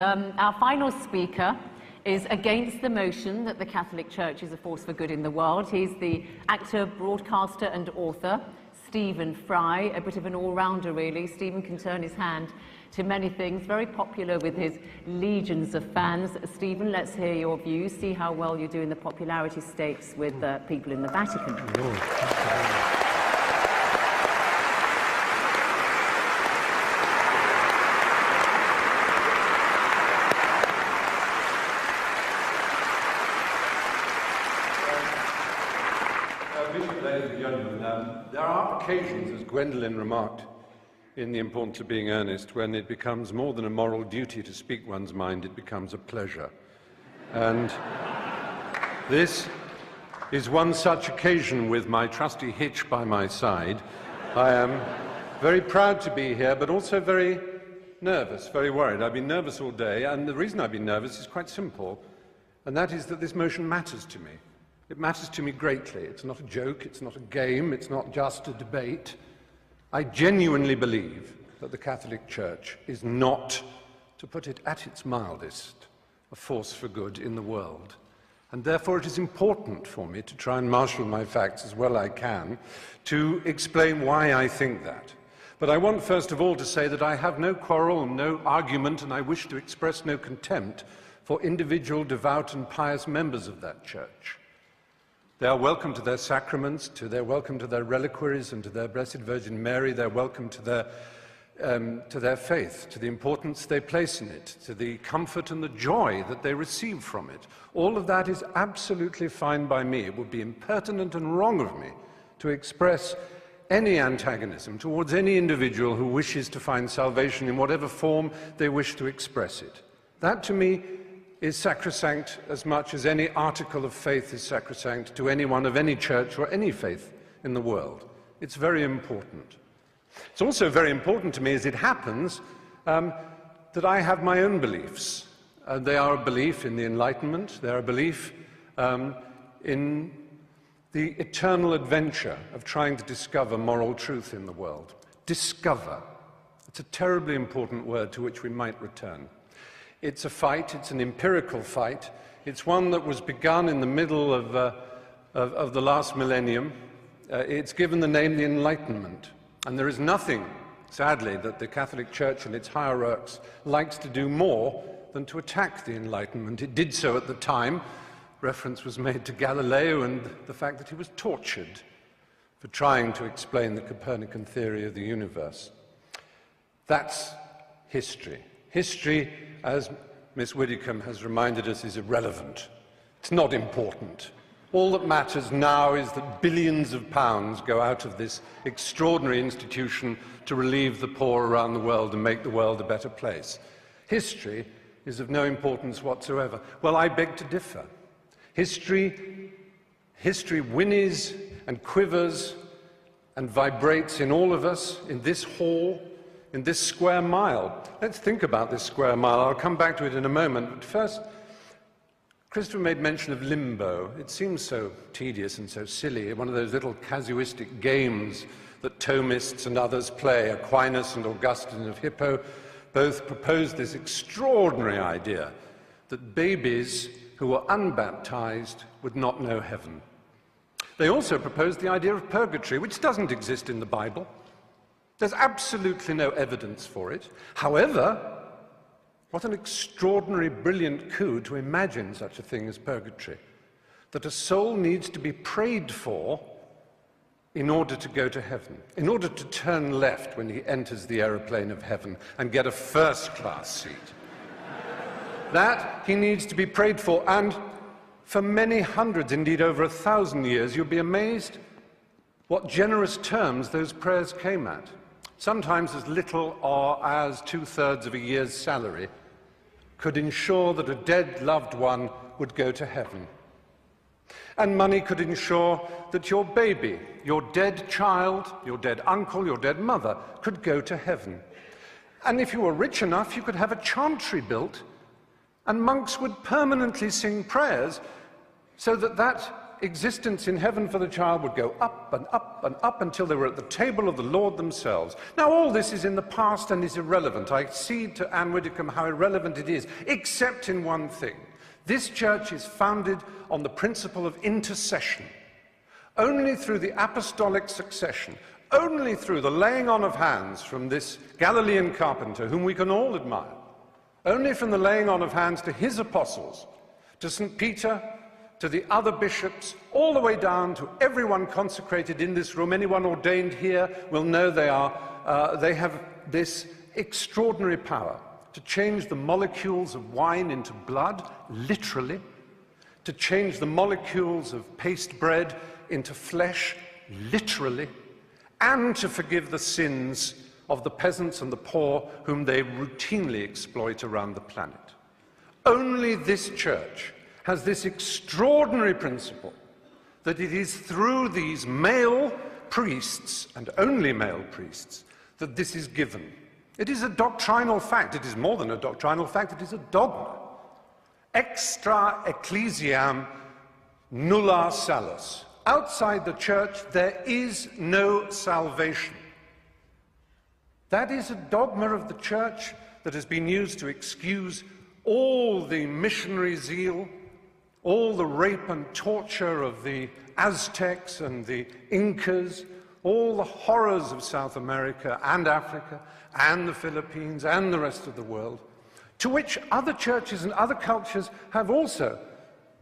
Our final speaker is against the motion that the Catholic Church is a force for good in the world. He's the actor, broadcaster and author, Stephen Fry, a bit of an all-rounder really. Stephen can turn his hand to many things, very popular with his legions of fans. Stephen, let's hear your views, see how well you do in the popularity stakes with people in the Vatican. Ladies and gentlemen, there are occasions, as Gwendolen remarked, in The Importance of Being Earnest, when it becomes more than a moral duty to speak one's mind, it becomes a pleasure. And this is one such occasion with my trusty Hitch by my side. I am very proud to be here, but also very nervous, very worried. I've been nervous all day, and the reason I've been nervous is quite simple, and that is that this motion matters to me. It matters to me greatly. It's not a joke, it's not a game, it's not just a debate. I genuinely believe that the Catholic Church is not, to put it at its mildest, a force for good in the world. And therefore it is important for me to try and marshal my facts as well I can to explain why I think that. But I want first of all to say that I have no quarrel, no argument, and I wish to express no contempt for individual devout and pious members of that church. They are welcome to their sacraments, they're welcome to their reliquaries and to their Blessed Virgin Mary. They're welcome to their faith, to the importance they place in it, to the comfort and the joy that they receive from it. All of that is absolutely fine by me. It would be impertinent and wrong of me to express any antagonism towards any individual who wishes to find salvation in whatever form they wish to express it. That, to me, is sacrosanct as much as any article of faith is sacrosanct to anyone of any church or any faith in the world. It's very important. It's also very important to me, as it happens, that I have my own beliefs. They are a belief in the Enlightenment. They are a belief in the eternal adventure of trying to discover moral truth in the world. Discover. It's a terribly important word to which we might return. It's a fight, it's an empirical fight. It's one that was begun in the middle of the last millennium. It's given the name the Enlightenment. And there is nothing, sadly, that the Catholic Church and its hierarchs likes to do more than to attack the Enlightenment. It did so at the time. Reference was made to Galileo and the fact that he was tortured for trying to explain the Copernican theory of the universe. That's history. History, as Miss Widdicombe has reminded us, is irrelevant. It's not important. All that matters now is that billions of pounds go out of this extraordinary institution to relieve the poor around the world and make the world a better place. History is of no importance whatsoever. Well, I beg to differ. History whinnies and quivers and vibrates in all of us, in this hall, in this square mile. Let's think about this square mile. I'll come back to it in a moment. But first, Christopher made mention of limbo. It seems so tedious and so silly, one of those little casuistic games that Thomists and others play. Aquinas and Augustine of Hippo both proposed this extraordinary idea that babies who were unbaptized would not know heaven. They also proposed the idea of purgatory, which doesn't exist in the Bible. There's absolutely no evidence for it. However, what an extraordinary, brilliant coup to imagine such a thing as purgatory. That a soul needs to be prayed for in order to go to heaven, in order to turn left when he enters the aeroplane of heaven and get a first-class seat. That he needs to be prayed for, and for many hundreds, indeed over 1,000 years, you'll be amazed what generous terms those prayers came at. Sometimes as little or as 2/3 of a year's salary could ensure that a dead loved one would go to heaven. And money could ensure that your baby, your dead child, your dead uncle, your dead mother could go to heaven. And if you were rich enough, you could have a chantry built, and monks would permanently sing prayers so that that existence in heaven for the child would go up and up and up until they were at the table of the Lord themselves. Now, all this is in the past and is irrelevant. I cede to Anne Widdecombe how irrelevant it is, except in one thing. This church is founded on the principle of intercession. Only through the apostolic succession, only through the laying on of hands from this Galilean carpenter, whom we can all admire, only from the laying on of hands to his apostles, to St. Peter, to the other bishops, all the way down to everyone consecrated in this room. Anyone ordained here will know they have this extraordinary power to change the molecules of wine into blood, literally, to change the molecules of paste bread into flesh, literally, and to forgive the sins of the peasants and the poor whom they routinely exploit around the planet. Only this church has this extraordinary principle that it is through these male priests, and only male priests, that this is given. It is a doctrinal fact. It is more than a doctrinal fact, it is a dogma. Extra ecclesiam nulla salus. Outside the church, there is no salvation. That is a dogma of the church that has been used to excuse all the missionary zeal, all the rape and torture of the Aztecs and the Incas, all the horrors of South America and Africa and the Philippines and the rest of the world, to which other churches and other cultures have also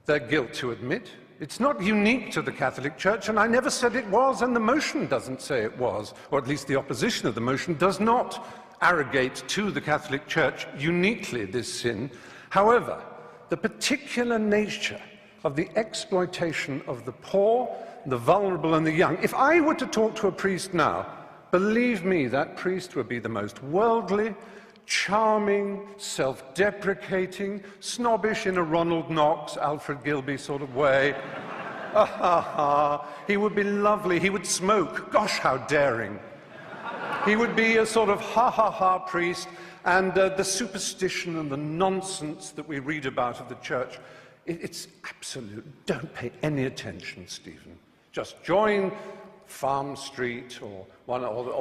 their guilt to admit. It's not unique to the Catholic Church, and I never said it was, and the motion doesn't say it was, or at least the opposition of the motion does not arrogate to the Catholic Church uniquely this sin. However, the particular nature of the exploitation of the poor, the vulnerable, and the young. If I were to talk to a priest now, believe me, that priest would be the most worldly, charming, self-deprecating, snobbish in a Ronald Knox, Alfred Gilby sort of way. He would be lovely. He would smoke. Gosh, how daring. He would be a sort of ha-ha-ha priest, and the superstition and the nonsense that we read about of the church, it's absolute. Don't pay any attention, Stephen. Just join Farm Street or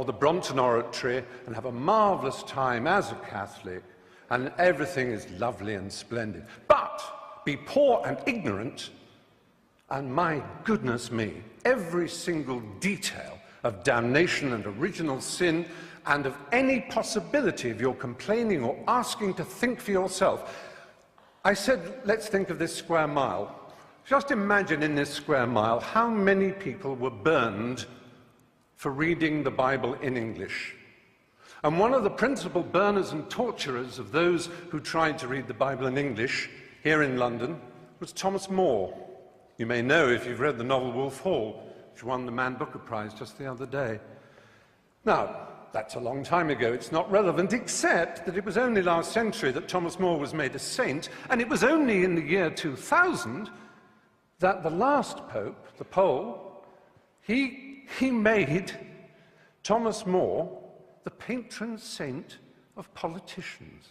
the Brompton Oratory and have a marvelous time as a Catholic, and everything is lovely and splendid. But be poor and ignorant, and my goodness me, every single detail of damnation and original sin and of any possibility of your complaining or asking to think for yourself. I said, let's think of this square mile. Just imagine in this square mile how many people were burned for reading the Bible in English. And one of the principal burners and torturers of those who tried to read the Bible in English here in London was Thomas More. You may know if you've read the novel Wolf Hall, which won the Man Booker Prize just the other day. Now, that's a long time ago. It's not relevant, except that it was only last century that Thomas More was made a saint, and it was only in the year 2000 that the last pope, the Pole, he made Thomas More the patron saint of politicians.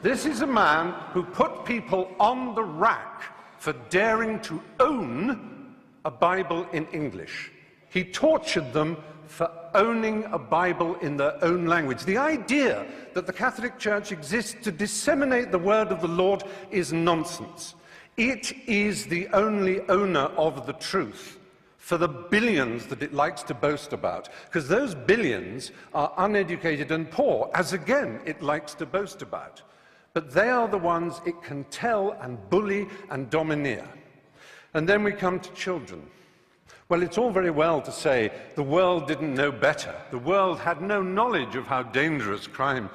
This is a man who put people on the rack for daring to own a Bible in English. He tortured them for owning a Bible in their own language. The idea that the Catholic Church exists to disseminate the word of the Lord is nonsense. It is the only owner of the truth for the billions that it likes to boast about, because those billions are uneducated and poor, as again it likes to boast about. But they are the ones it can tell and bully and domineer. And then we come to children. Well, it's all very well to say the world didn't know better. The world had no knowledge of how dangerous a crime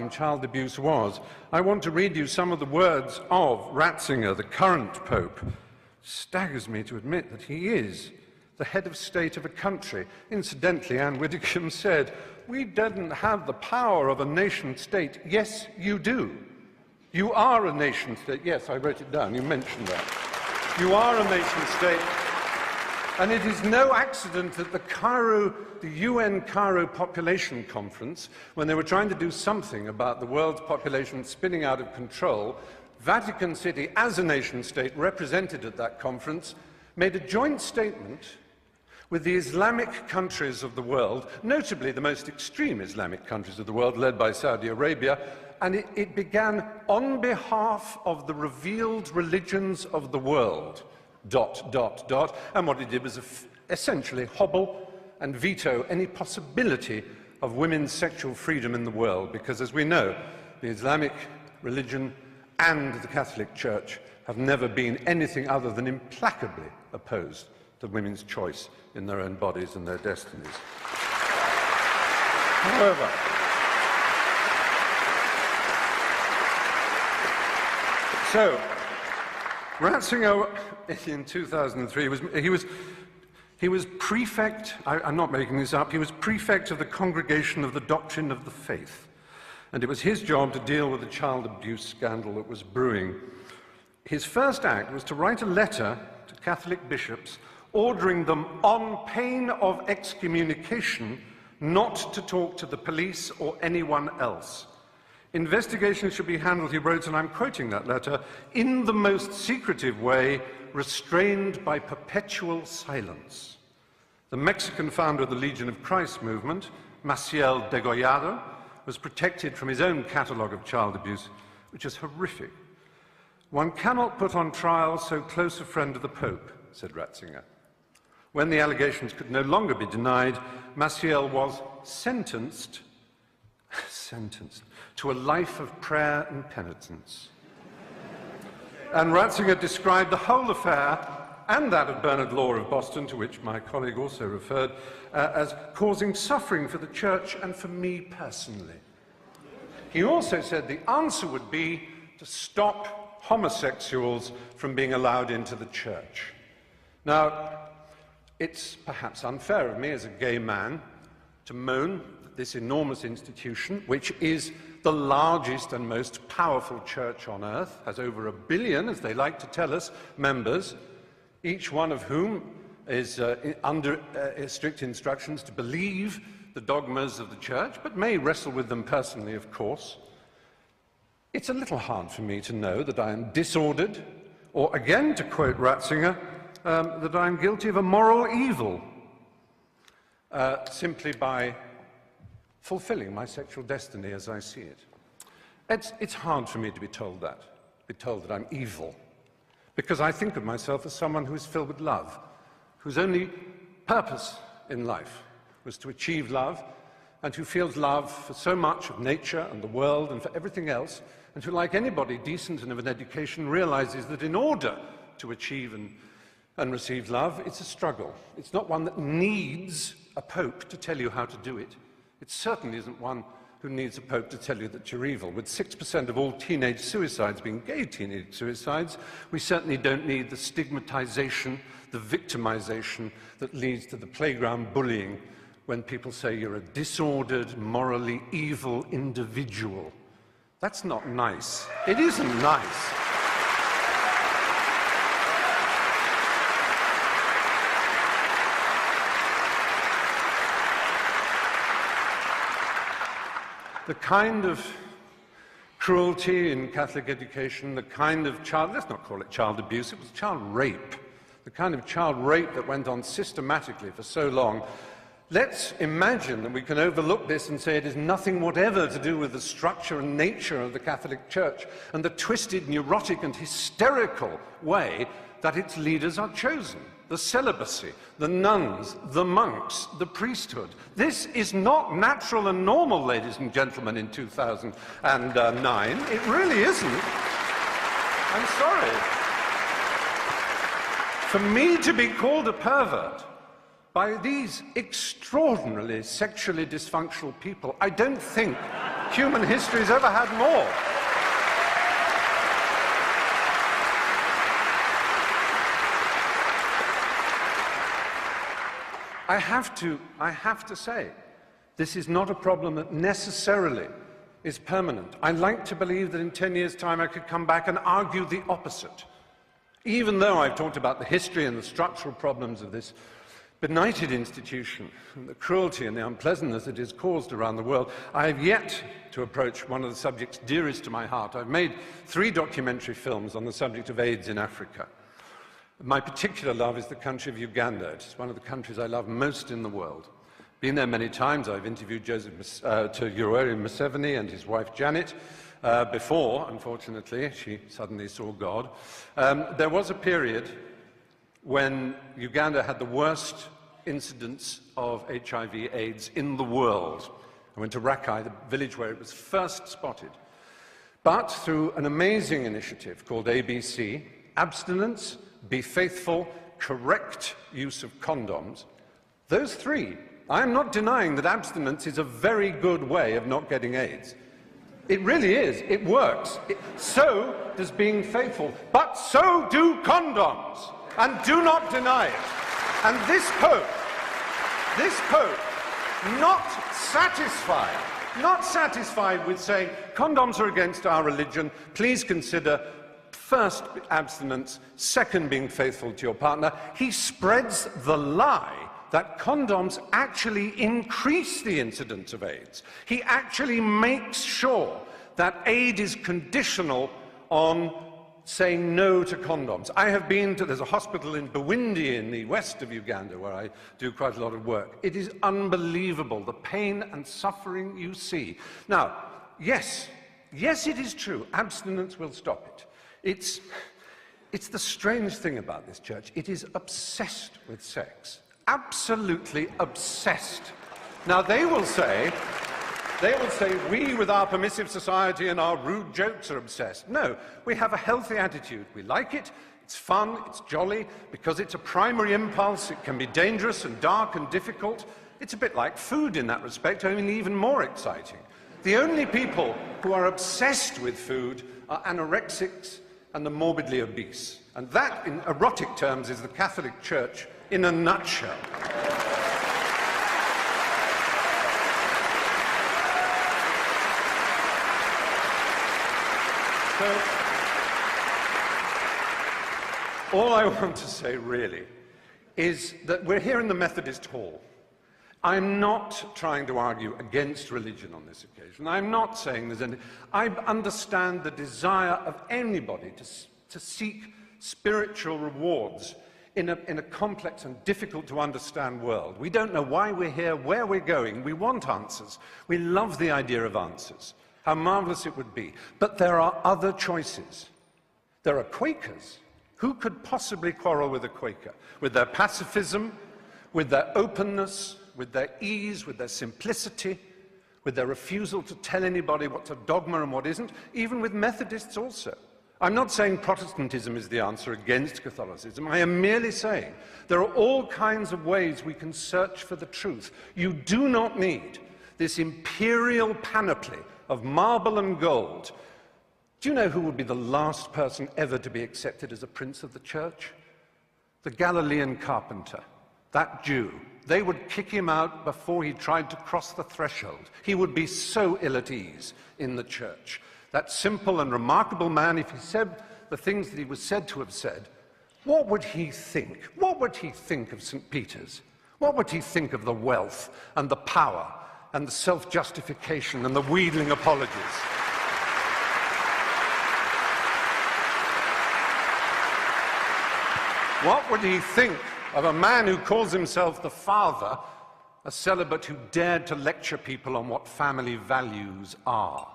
child abuse was. I want to read you some of the words of Ratzinger, the current Pope. It staggers me to admit that he is the head of state of a country. Incidentally, Anne Widdecombe said, "We didn't have the power of a nation-state." Yes, you do. You are a nation-state. Yes, I wrote it down. You mentioned that. You are a nation-state. And it is no accident that the UN Cairo Population Conference, when they were trying to do something about the world's population spinning out of control, Vatican City, as a nation-state represented at that conference, made a joint statement with the Islamic countries of the world, notably the most extreme Islamic countries of the world, led by Saudi Arabia, and it began on behalf of the revealed religions of the world, ... And what it did was essentially hobble and veto any possibility of women's sexual freedom in the world, because, as we know, the Islamic religion and the Catholic Church have never been anything other than implacably opposed to women's choice in their own bodies and their destinies. However, so Ratzinger in 2003 he was prefect, I'm not making this up, he was prefect of the Congregation of the Doctrine of the Faith, and it was his job to deal with the child abuse scandal that was brewing. His first act was to write a letter to Catholic bishops ordering them, on pain of excommunication, not to talk to the police or anyone else. Investigations should be handled, he wrote, and I'm quoting that letter, in the most secretive way, restrained by perpetual silence. The Mexican founder of the Legion of Christ movement, Maciel Degollado, was protected from his own catalogue of child abuse, which is horrific. One cannot put on trial so close a friend of the Pope, said Ratzinger. When the allegations could no longer be denied, Maciel was sentenced to a life of prayer and penitence. And Ratzinger described the whole affair, and that of Bernard Law of Boston, to which my colleague also referred, as causing suffering for the Church and for me personally. He also said the answer would be to stop homosexuals from being allowed into the Church. Now, it's perhaps unfair of me as a gay man to moan that this enormous institution, which is the largest and most powerful church on earth, has over 1 billion, as they like to tell us, members, each one of whom is under strict instructions to believe the dogmas of the Church, but may wrestle with them personally, of course. It's a little hard for me to know that I am disordered, or again, to quote Ratzinger, that I'm guilty of a moral evil simply by fulfilling my sexual destiny as I see it. It's hard for me to be told that I'm evil, because I think of myself as someone who is filled with love, whose only purpose in life was to achieve love, and who feels love for so much of nature and the world and for everything else, and who, like anybody decent and of an education, realizes that in order to achieve and receive love, it's a struggle. It's not one that needs a pope to tell you how to do it. It certainly isn't one who needs a pope to tell you that you're evil. With 6% of all teenage suicides being gay teenage suicides, we certainly don't need the stigmatization, the victimization that leads to the playground bullying when people say you're a disordered, morally evil individual. That's not nice. It isn't nice. The kind of cruelty in Catholic education, the kind of let's not call it child abuse, it was child rape. The kind of child rape that went on systematically for so long. Let's imagine that we can overlook this and say it is nothing whatever to do with the structure and nature of the Catholic Church and the twisted, neurotic and hysterical way that its leaders are chosen. The celibacy, the nuns, the monks, the priesthood. This is not natural and normal, ladies and gentlemen, in 2009. It really isn't. I'm sorry. For me to be called a pervert by these extraordinarily sexually dysfunctional people, I don't think human history has ever had more. I have to say, this is not a problem that necessarily is permanent. I like to believe that in 10 years' time I could come back and argue the opposite. Even though I've talked about the history and the structural problems of this benighted institution, and the cruelty and the unpleasantness it has caused around the world, I have yet to approach one of the subjects dearest to my heart. I've made 3 documentary films on the subject of AIDS in Africa. My particular love is the country of Uganda. It's one of the countries I love most in the world. Been there many times. I've interviewed Yoweri Museveni and his wife Janet before, unfortunately, she suddenly saw God. There was a period when Uganda had the worst incidence of HIV/AIDS in the world. I went to Rakai, the village where it was first spotted. But through an amazing initiative called ABC, abstinence, be faithful, correct use of condoms, those 3, I'm not denying that abstinence is a very good way of not getting AIDS. It really is. It works. So does being faithful. But so do condoms. And do not deny it. And this Pope, not satisfied with saying condoms are against our religion, please consider first abstinence, second being faithful to your partner, he spreads the lie that condoms actually increase the incidence of AIDS. He actually makes sure that aid is conditional on saying no to condoms. I have been to, there's a hospital in Bwindi in the west of Uganda where I do quite a lot of work. It is unbelievable, the pain and suffering you see. Now, yes, it is true, abstinence will stop it. It's the strange thing about this church. It is obsessed with sex. Absolutely obsessed. Now, they will say, we with our permissive society and our rude jokes are obsessed. No, we have a healthy attitude. We like it, it's fun, it's jolly, because it's a primary impulse. It can be dangerous and dark and difficult. It's a bit like food in that respect, only even more exciting. The only people who are obsessed with food are anorexics and the morbidly obese. And that, in erotic terms, is the Catholic Church in a nutshell. So, all I want to say, really, is that we're here in the Methodist Hall. I'm not trying to argue against religion on this occasion. I'm not saying there's any... I understand the desire of anybody to seek spiritual rewards in a complex and difficult-to-understand world. We don't know why we're here, where we're going. We want answers. We love the idea of answers. How marvelous it would be. But there are other choices. There are Quakers. Who could possibly quarrel with a Quaker? With their pacifism, with their openness, with their ease, with their simplicity, with their refusal to tell anybody what's a dogma and what isn't, even with Methodists also. I'm not saying Protestantism is the answer against Catholicism. I am merely saying there are all kinds of ways we can search for the truth. You do not need this imperial panoply of marble and gold. Do you know who would be the last person ever to be accepted as a prince of the church? The Galilean carpenter, that Jew. They would kick him out before he tried to cross the threshold. He would be so ill at ease in the church. That simple and remarkable man, if he said the things that he was said to have said, what would he think? What would he think of St. Peter's? What would he think of the wealth and the power and the self-justification and the wheedling apologies? What would he think of a man who calls himself the Father, a celibate who dared to lecture people on what family values are?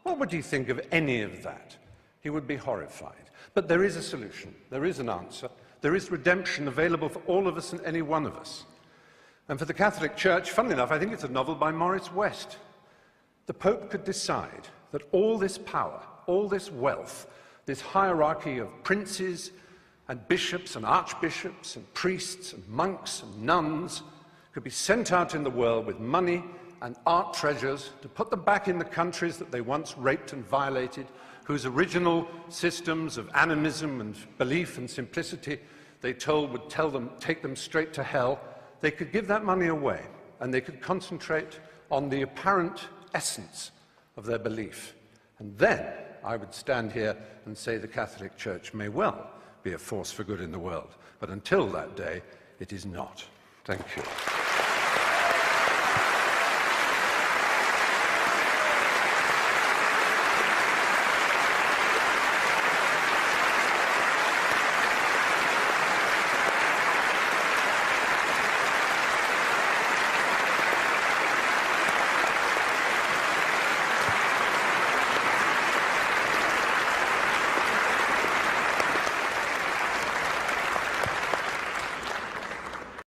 What would he think of any of that? He would be horrified. But there is a solution. There is an answer. There is redemption available for all of us and any one of us. And for the Catholic Church, funnily enough, I think it's a novel by Morris West. The Pope could decide that all this power, all this wealth, this hierarchy of princes and bishops and archbishops and priests and monks and nuns could be sent out in the world with money and art treasures to put them back in the countries that they once raped and violated, whose original systems of animism and belief and simplicity they told would take them straight to hell. They could give that money away, and they could concentrate on the apparent essence of their belief. And then I would stand here and say the Catholic Church may well be a force for good in the world. But until that day, it is not. Thank you.